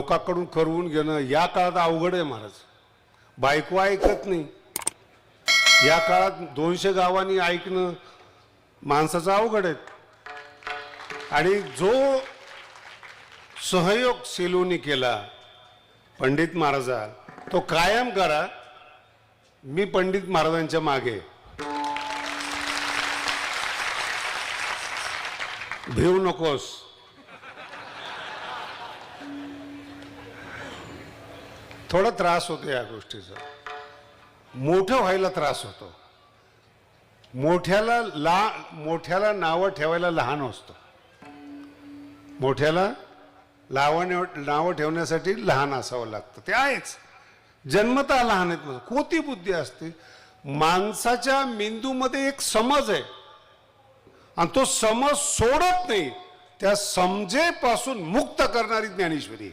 लोकांकडून करवून घेणं या काळात अवघड आहे महाराज. बायको ऐकत नाही. या काळात 200 गावांनी ऐकणं माणसाचं अवघड आहे. आणि जो सहयोग सेलूनी केला पंडित महाराजा तो कायम करा. मी पंडित महाराजांच्या मागे. भिवू नकोस. थोडा त्रास होतो या गोष्टीचा. मोठं व्हायला त्रास होतो. मोठ्याला नावं ठेवायला लहान असतो. मोठ्याला नावं ठेवण्यासाठी लहान असावं लागतं. ते आहेच. जन्मतः लहान आहेत. कोती बुद्धी असते. माणसाच्या मेंदूमध्ये एक समज आहे आणि तो समज सोडत नाही. त्या समजेपासून मुक्त करणारी ज्ञानेश्वरी.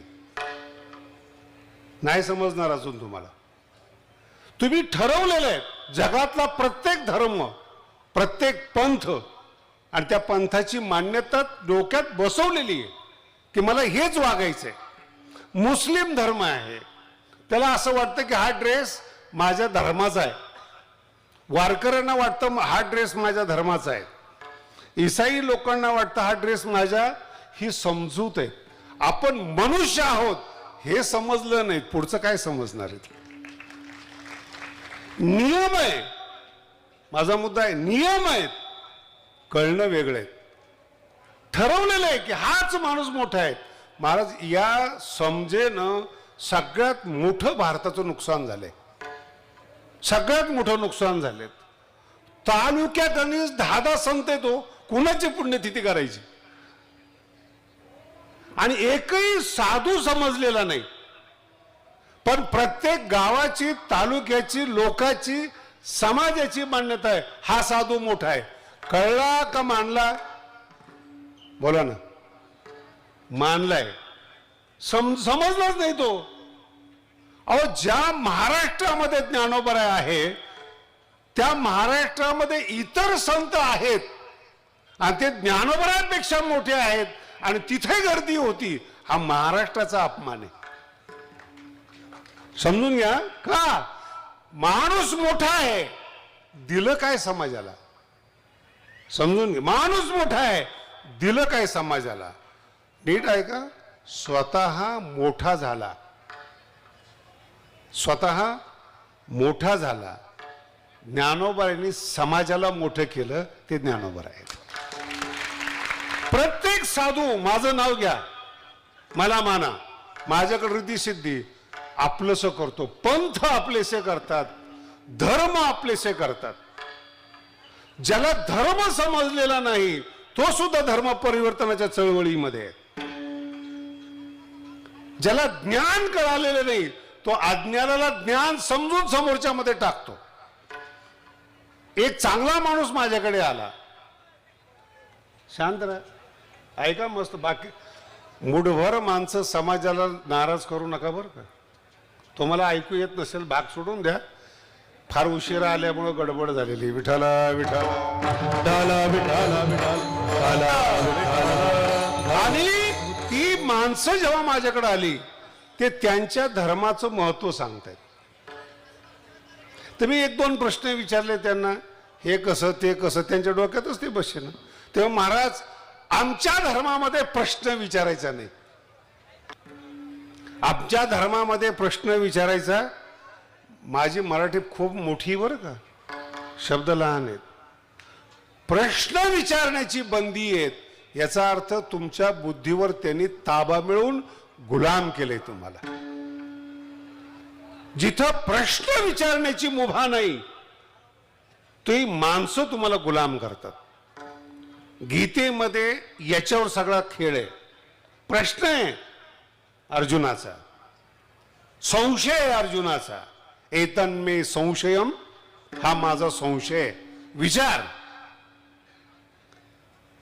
नाही समजणार अजून तुम्हाला. तुम्ही ठरवलेलं आहे जगातला प्रत्येक धर्म प्रत्येक पंथ आणि त्या पंथाची मान्यता डोक्यात बसवलेली आहे की मला हेच वागायचंय. मुस्लिम धर्म आहे त्याला असं वाटतं की हा ड्रेस माझ्या धर्माचा आहे. वारकऱ्यांना वाटतं हा ड्रेस माझ्या धर्माचा आहे. ईसाई लोकांना वाटतं हा ड्रेस माझ्या ही समजूत आहे. आपण मनुष्य आहोत हे समजलं नाही पुढचं काय समजणार आहे. नियम आहे. माझा मुद्दा आहे नियम आहेत. कळणं वेगळं आहे. ठरवलेलं आहे की हाच माणूस मोठा आहे. महाराज या समजेनं सगळ्यात मोठं भारताचं नुकसान झालंय. सगळ्यात मोठं नुकसान झालंय. तालुक्यात आणि 10 संत येतो. कुणाची पुण्यतिथी करायची आणि एकही साधू समजलेला नाही. पण प्रत्येक गावाची तालुक्याची लोकाची समाजाची मान्यता आहे हा साधू मोठा आहे. कळला का मानला? बोला ना. मानलाय. समजलाच नाही तो. अहो ज्या महाराष्ट्रामध्ये ज्ञानोबा आहे त्या महाराष्ट्रामध्ये इतर संत आहेत आणि ते ज्ञानोबरापेक्षा मोठे आहेत आणि तिथे गर्दी होती. हा महाराष्ट्राचा अपमान आहे. समजून घ्या. का? माणूस मोठा आहे. दिलं काय समाजाला? समजून घ्या. माणूस मोठा आहे दिलं काय समाजाला? नीट आहे का? स्वतः मोठा झाला. स्वतः मोठा झाला. ज्ञानोबांनी समाजाला मोठं केलं. ते ज्ञानोबा आहेत. प्रत्येक साधू माझं नाव घ्या मला माना माझ्याकडे रिद्धी सिद्धी आपलंसं करतो. पंथ आपलेसे करतात. धर्म आपलेसे करतात. ज्याला धर्म समजलेला नाही तो सुद्धा धर्म परिवर्तनाच्या चळवळीमध्ये आहे. ज्याला ज्ञान कळालेलं नाही तो अज्ञानाला ज्ञान समजून समोरच्या मध्ये टाकतो. एक चांगला माणूस माझ्याकडे आला. शांत राहा. ऐका मस्त. बाकी मुठभर माणसं समाजाला नाराज करू नका बरं का. तुम्हाला ऐकू येत नसेल भाग सोडून द्या. फार उशिरा आल्यामुळे गडबड झालेली. विठाला विठाला विठाला विठाला विठाला. आणि ती माणसं जेव्हा माझ्याकडे आली ते त्यांच्या धर्माचं महत्व सांगतायत. तर मी 1-2 प्रश्न विचारले त्यांना. हे कसं ते कसं त्यांच्या डोक्यातच ते बसे ना. तेव्हा महाराज आमच्या धर्मामध्ये प्रश्न विचारायचा नाही. आमच्या धर्मामध्ये प्रश्न विचारायचा. माझी मराठी खूप मोठी बरं का. शब्द लहान आहेत. प्रश्न विचारण्याची बंदी आहेत. याचा अर्थ तुमच्या बुद्धीवर त्यांनी ताबा मिळवून गुलाम केले तुम्हाला. जिथं प्रश्न विचारण्याची मुभा नाही ती माणसं तुम्हाला गुलाम करतात. गीतेमध्ये याच्यावर सगळा खेळ आहे. प्रश्न आहे अर्जुनाचा. संशय आहे अर्जुनाचा. एतन्मे संशयम. हा माझा संशय. विचार.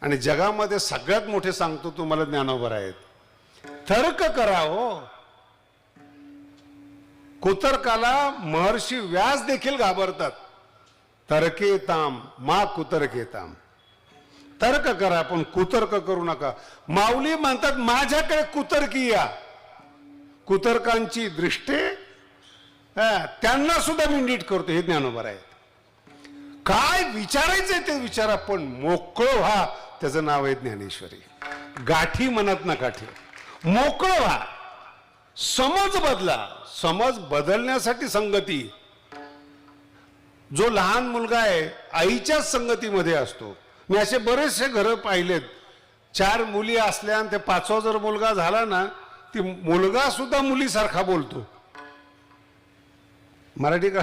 आणि जगामध्ये सगळ्यात मोठे सांगतो तुम्हाला ज्ञानोबा आहेत. तर्क करा हो. कुतर्काला महर्षी व्यास देखील घाबरतात. तर्केताम मा कुतर्केताम. तर्क करा पण कुतर्क करू नका. माऊली म्हणतात माझ्याकडे कुतर्की या. कुतर्कांची दृष्टे त्यांना सुद्धा मी नीट करतो. हे ज्ञानोबा आहेत. काय विचारायचंय ते विचारा, पण मोकळं व्हा. त्याचं नाव आहे ज्ञानेश्वरी. गाठी मनात नका ठेव, मोकळं व्हा. समज बदला. समज बदलण्यासाठी संगती. जो लहान मुलगा आहे आईच्याच संगतीमध्ये असतो. मी असे बरेचसे घरं पाहिलेत, 4 मुली असल्या आणि ते 5वा जर मुलगा झाला ना, ती मुलगा सुद्धा मुलीसारखा बोलतो. मराठी का?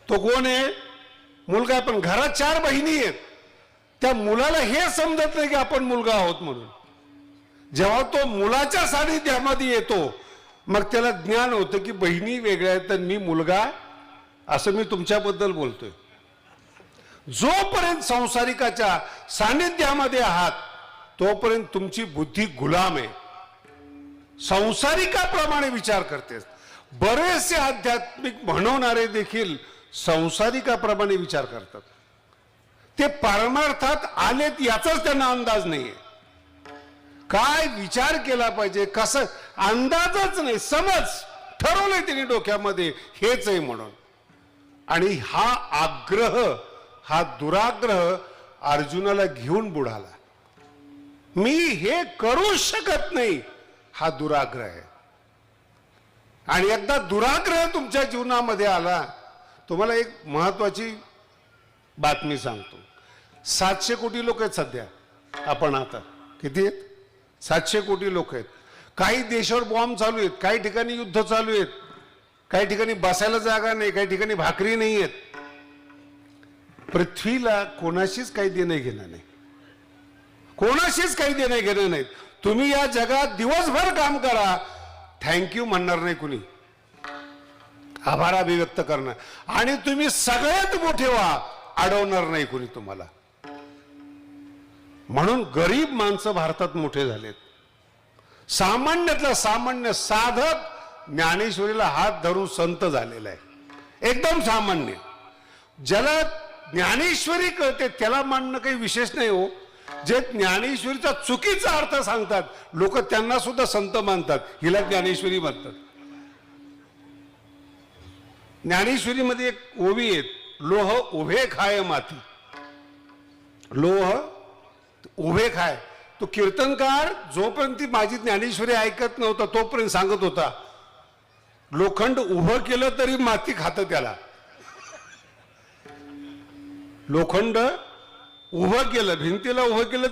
तो कोण आहे? मुलगा. पण घरात 4 बहिणी आहेत. त्या मुलाला हे समजत नाही की आपण मुलगा आहोत म्हणून. जेव्हा तो मुलाच्या सानिध्यामध्ये येतो मग त्याला ज्ञान होतं की बहिणी वेगळ्या आहेत तर मी मुलगा. असं मी तुमच्याबद्दल बोलतोय. जोपर्यंत संसारिकाच्या सानिध्यामध्ये आहात तोपर्यंत तुमची बुद्धी गुलाम आहे, संसारिकाप्रमाणे विचार करते. बरेचसे आध्यात्मिक म्हणवणारे देखील संसारिकाप्रमाणे विचार करतात. ते परमार्थात आलेत याचाच त्यांना अंदाज नाहीये. काय विचार केला पाहिजे, कसं, अंदाजच नाही. समज ठरवलंय त्यांनी डोक्यामध्ये हेच आहे म्हणून. आणि हा आग्रह, हा दुराग्रह अर्जुनाला घेऊन बुडाला. मी हे करू शकत नाही, हा दुराग्रह आहे. आणि एकदा दुराग्रह तुमच्या जीवनामध्ये आला, तुम्हाला एक महत्वाची बातमी सांगतो. 700 कोटी लोक आहेत सध्या. आपण आता किती आहेत? 700 कोटी लोक आहेत. काही देशावर बॉम्ब चालू आहेत, काही ठिकाणी युद्ध चालू आहेत, काही ठिकाणी बसायला जागा नाही, काही ठिकाणी भाकरी नाही आहेत. पृथ्वीला कोणाशीच काही देणं घेणं नाही, कोणाशीच काही देणं घेणं नाही. तुम्ही या जगात दिवसभर काम करा, थँक्यू म्हणणार नाही कुणी, आभार अभिव्यक्त करणार. आणि तुम्ही सगळ्यात मोठे व्हा, अडवणार नाही कुणी तुम्हाला. म्हणून गरीब माणसं भारतात मोठे झालेत. सामान्यातला सामान्य साधक ज्ञानेश्वरीला हात धरून संत झालेला आहे. एकदम सामान्य. ज्याला ज्ञानेश्वरी कळते त्याला मानणं काही विशेष नाही हो. जे ज्ञानेश्वरीचा चुकीचा अर्थ सांगतात लोक त्यांना सुद्धा संत मानतात. हिला ज्ञानेश्वरी म्हणतात. ज्ञानेश्वरीमध्ये एक ओवी आहे, लोह उभे खाय माती. लोह उभे खाय. तो कीर्तनकार जोपर्यंत ती माझी ज्ञानेश्वरी ऐकत नव्हता तोपर्यंत सांगत होता, लोखंड उभं केलं तरी माती खातं त्याला. लोखंड उभं केलं, भिंतीला उभं केलं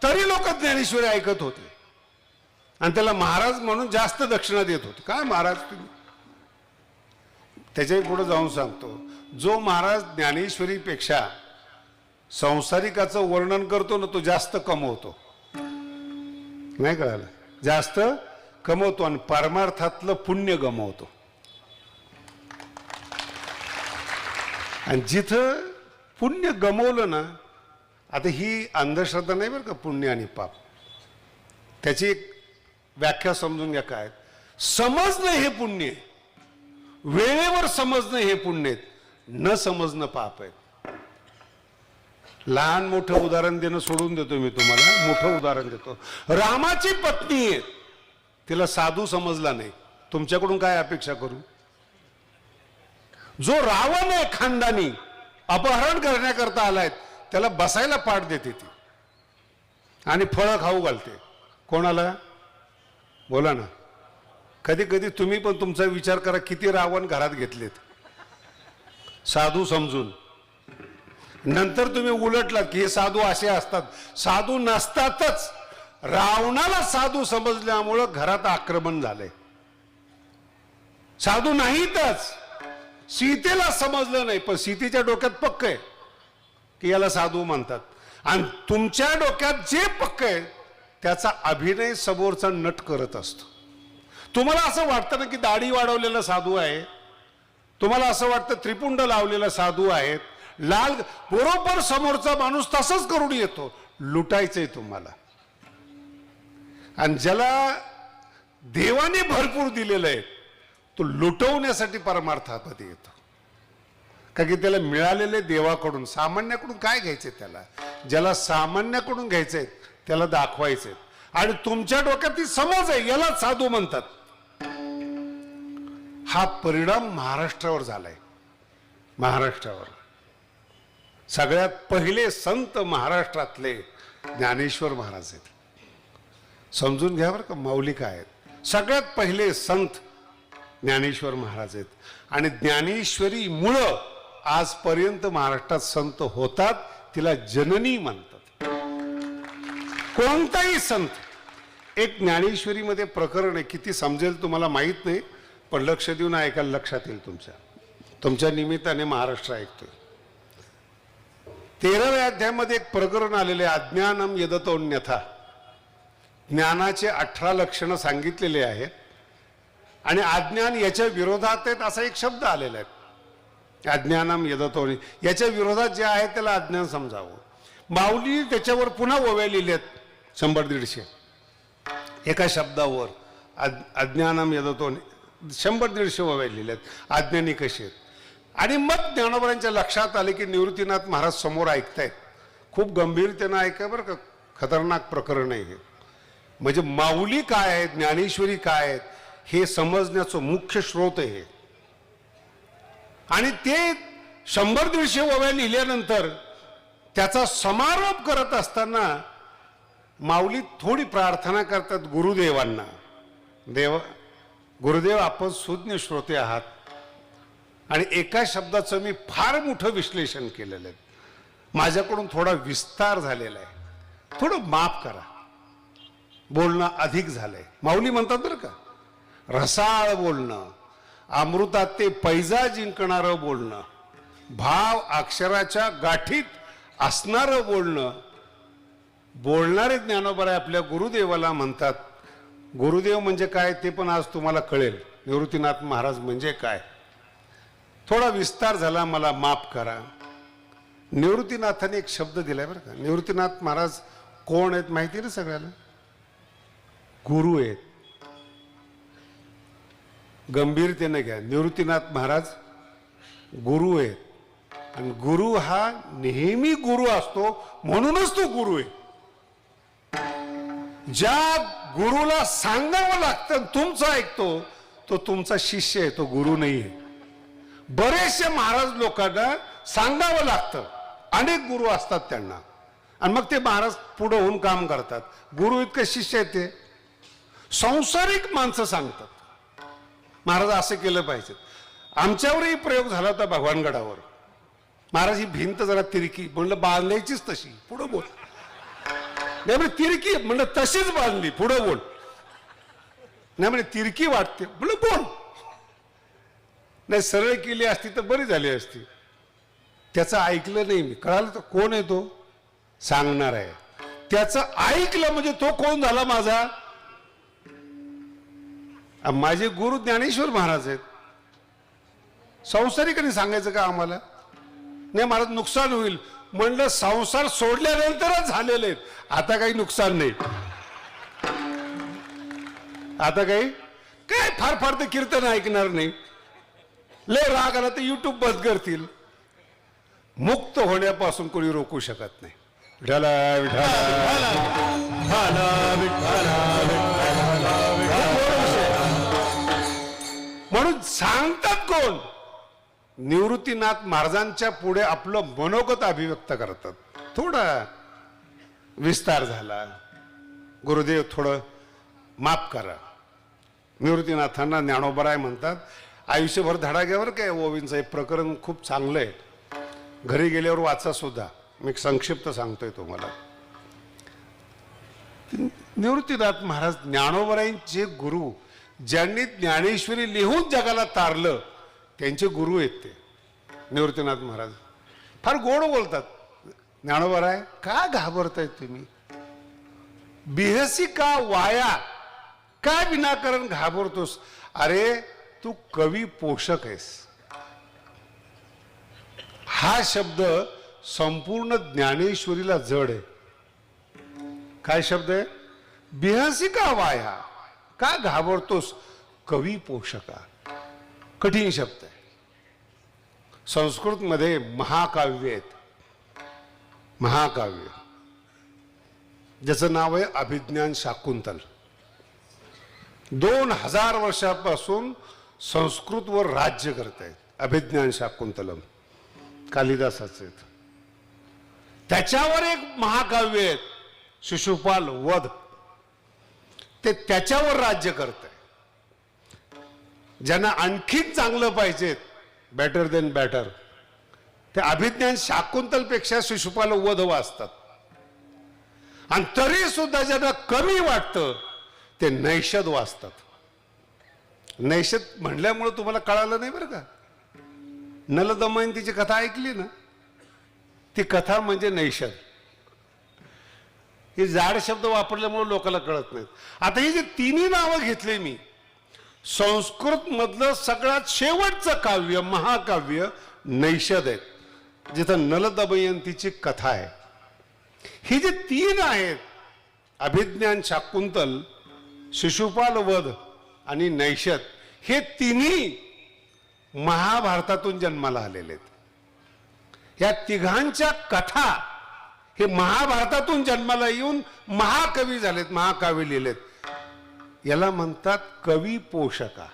तरी लोक ज्ञानेश्वरी ऐकत होते. आणि त्याला महाराज म्हणून जास्त दक्षिणा देत होते. काय महाराज तुम्ही? त्याच्याही पुढे जाऊन सांगतो, जो महाराज ज्ञानेश्वरीपेक्षा संसारिकाचं वर्णन करतो ना तो जास्त कमवतो. नाही कळालं? जास्त कमवतो आणि परमार्थातलं पुण्य गमवतो. आणि जिथं पुण्य गमवलं ना, आता ही अंधश्रद्धा नाही बरं का, पुण्य आणि पाप. त्याची एक व्याख्या समजून घ्या. काय समजणं हे पुण्य आहे, वेळेवर समजणं हे पुण्य आहे, न समजणं पाप आहे. लहान मोठं उदाहरण देणं सोडून देतो मी तुम्हाला. मोठं उदाहरण देतो. रामाची पत्नी आहे, तिला साधू समजला नाही, तुमच्याकडून काय अपेक्षा करू? जो रावण आहे खानदानी, अपहरण करण्याकरता आलाय, त्याला बसायला पाठ देते ती आणि फळं खाऊ घालते. कोणाला? बोला ना. कधी कधी तुम्ही पण तुमचा विचार करा, किती रावण घरात घेतलेत साधू समजून. नंतर तुम्ही उलटलात की हे साधू असे असतात. साधू नसतातच. रावणाला साधू समजल्यामुळं घरात आक्रमण झालंय. साधू नाहीतच. सीतेला समजलं नाही, पण सीतेच्या डोक्यात पक्क आहे की याला साधू म्हणतात. आणि तुमच्या डोक्यात जे पक्क आहे त्याचा अभिनय समोरचा नट करत असतो. तुम्हाला असं वाटतं ना की दाढी वाढवलेला साधू आहे, तुम्हाला असं वाटतं त्रिपुंड लावलेला साधू आहेत, लाल, बरोबर समोरचा माणूस तसंच करून येतो. लुटायचंय तुम्हाला. आणि ज्याला देवाने भरपूर दिलेलं आहे तो लुटवण्यासाठी परमार्थामध्ये येतो. का की त्याला मिळालेले देवाकडून. सामान्याकडून काय घ्यायचंय त्याला? ज्याला सामान्याकडून घ्यायचंय त्याला दाखवायचंय. आणि तुमच्या डोक्यात ती समज आहे, याला साधू म्हणतात. हा परिणाम महाराष्ट्रावर झालाय. महाराष्ट्रावर सगळ्यात पहिले संत महाराष्ट्रातले ज्ञानेश्वर महाराज आहेत. समजून घ्या बरं का, माऊली काय आहेत. सगळ्यात पहिले संत ज्ञानेश्वर महाराज आहेत. आणि ज्ञानेश्वरी मुळं आजपर्यंत महाराष्ट्रात संत होतात, तिला जननी म्हणतात. कोणताही संत. एक ज्ञानेश्वरीमध्ये प्रकरण आहे, किती समजेल तुम्हाला माहीत नाही, पण लक्ष देऊन ऐकायला लक्षात येईल. तुमच्या निमित्ताने महाराष्ट्र ऐकतोय. 13व्या अध्यायामध्ये एक प्रकरण आलेले, अज्ञानम यदतोन्यथा. ज्ञानाचे 18 लक्षणं सांगितलेले आहेत आणि अज्ञान याच्या विरोधात आहेत असा एक शब्द आलेला आहे. अज्ञानम यदतोन्य, याच्या विरोधात जे आहे त्याला अज्ञान समजावं. माऊली त्याच्यावर पुन्हा ओव्या लिहिल्यात 100-150 एका शब्दावर. अज्ञानम यदतोन्य 100-150 ओव्या लिहिल्यात, अज्ञानी कसे आहेत. आणि मग ज्ञानोबरांच्या लक्षात आले की निवृत्तीनाथ महाराज समोर ऐकतायत. खूप गंभीरतेनं ऐका बरं का, खतरनाक प्रकरण आहे हे. म्हणजे माऊली काय आहेत, ज्ञानेश्वरी काय आहेत, हे समजण्याचं मुख्य स्रोत आहे. आणि ते 100-150 ओव्या लिहिल्यानंतर त्याचा समारोप करत असताना माऊली थोडी प्रार्थना करतात गुरुदेवांना. गुरुदेव, आपण सुज्ञ श्रोते आहात आणि एका शब्दाचं मी फार मोठं विश्लेषण केलेलं आहे, माझ्याकडून थोडा विस्तार झालेला आहे, थोडं माफ करा, बोलणं अधिक झालंय. माऊली म्हणतात बरं का, रसाळ बोलणं, अमृतात ते पैजा जिंकणारं बोलणं, भाव अक्षराच्या गाठीत असणारं बोलणं. बोलणारे ज्ञानोबा आपल्या गुरुदेवाला म्हणतात. गुरुदेव म्हणजे काय ते पण आज तुम्हाला कळेल. निवृत्तीनाथ महाराज म्हणजे काय, थोडा विस्तार झाला, मला माफ करा. निवृत्तीनाथाने एक शब्द दिलाय बरं का. निवृत्तीनाथ महाराज कोण आहेत माहिती ना सगळ्याला? गुरु आहेत. गंभीरतेने घ्या, निवृत्तीनाथ महाराज गुरु आहेत. आणि गुरु हा नेहमी गुरु असतो, म्हणूनच तो गुरु आहे. ज्या गुरुला सांगावं लागतं तुमचं ऐकतो तो तुमचा शिष्य आहे, तो गुरु नाही आहे. बरेचसे महाराज लोकांना सांगावं लागतं, अनेक गुरु असतात त्यांना, आणि मग ते महाराज पुढे होऊन काम करतात. गुरु इतके शिष्य आहेत ते संसारिक माणसं सांगतात, महाराज असं केलं पाहिजे. आमच्यावरही प्रयोग झाला होता भगवानगडावर. महाराज ही भिंत जरा तिरकी, म्हणलं बांधायचीच तशी, पुढं बोल. नाही म्हणजे तिरकी, म्हणलं तशीच बांधली, पुढं बोल. नाही म्हणजे तिरकी वाटते, म्हणलं बोल. नाही सरळ केली असती तर बरी झाली असती. त्याचं ऐकलं नाही मी. कळालं तर कोण आहे तो सांगणार आहे. त्याचं ऐकलं म्हणजे तो कोण झाला माझा? माझे गुरु ज्ञानेश्वर महाराज आहेत. संसारिकांनी सांगायचं का आम्हाला? नाही महाराज नुकसान होईल. म्हणलं संसार सोडल्यानंतरच झालेले आहेत, आता काही नुकसान नाही. आता काही काय फार फार तर कीर्तन ऐकणार नाही, लय राग आला तर युट्यूब बंद करतील. मुक्त होण्यापासून कोणी रोखू शकत नाही. विठाला म्हणून सांगतात कोण? निवृत्तीनाथ महाराजांच्या पुढे आपलं मनोगत अभिव्यक्त करतात. थोडा विस्तार झाला, गुरुदेव थोडं माफ करा. निवृत्तीनाथांना ज्ञानोबराय म्हणतात. आयुष्यभर धडा घ्यावर काय ओवींचं हे प्रकरण खूप चांगलं आहे, घरी गेल्यावर वाचा सुद्धा. मी संक्षिप्त सांगतोय तुम्हाला. निवृत्तीनाथ महाराज ज्ञानोबरायांचे गुरु, ज्यांनी ज्ञानेश्वरी लिहून जगाला तारलं, त्यांचे गुरु आहेत ते निवृत्तीनाथ महाराज. फार गोड बोलतात. ज्ञानोबराय का घाबरताय तुम्ही? बिहसी का वाया, का विनाकारण घाबरतोस? अरे तू कवी पोषक आहेस. हा शब्द संपूर्ण ज्ञानेश्वरीला जड आहे. काय शब्द आहे? बिहसी का वाया, का घाबरतोस? कवी पोषका. कठीण शब्द आहे. संस्कृत मध्ये महाकाव्य आहेत. महाकाव्य ज्याचं नाव आहे अभिज्ञान शाकुंतल. 2000 वर्षापासून संस्कृतवर राज्य करत आहेत. अभिज्ञान शाकुंतलम कालिदासाचे. त्याच्यावर एक महाकाव्य आहे शिशुपाल वध, ते त्याच्यावर राज्य करत आहे. ज्यांना आणखीन चांगलं पाहिजे, बेटर देन बेटर, ते अभिज्ञान शाकुंतलपेक्षा शिशुपाल वध वाचतात. आणि तरी सुद्धा ज्यांना कमी वाटतं ते नैषध वाचतात. नैषध म्हणल्यामुळे तुम्हाला कळालं नाही बरं का. नल दमयंतीची कथा ऐकली ना, ती कथा म्हणजे नैषध. हे जाड शब्द वापरल्यामुळे लोकांना कळत नाहीत. आता ही जी तिन्ही नावं घेतली मी, संस्कृत मधलं सगळ्यात शेवटचं काव्य महाकाव्य नैषध आहेत, जिथं नल दमयंतीची कथा आहे. ही जी तीन आहेत, अभिज्ञान शाकुंतल, शिशुपाल वध आणि नैषध, हे तिन्ही महाभारतातून जन्माला आलेले आहेत. या तिघांच्या कथा हे महाभारतातून जन्माला येऊन महाकवी झालेत, महाकाव्य लिहिलेत. याला म्हणतात कवी पोषका.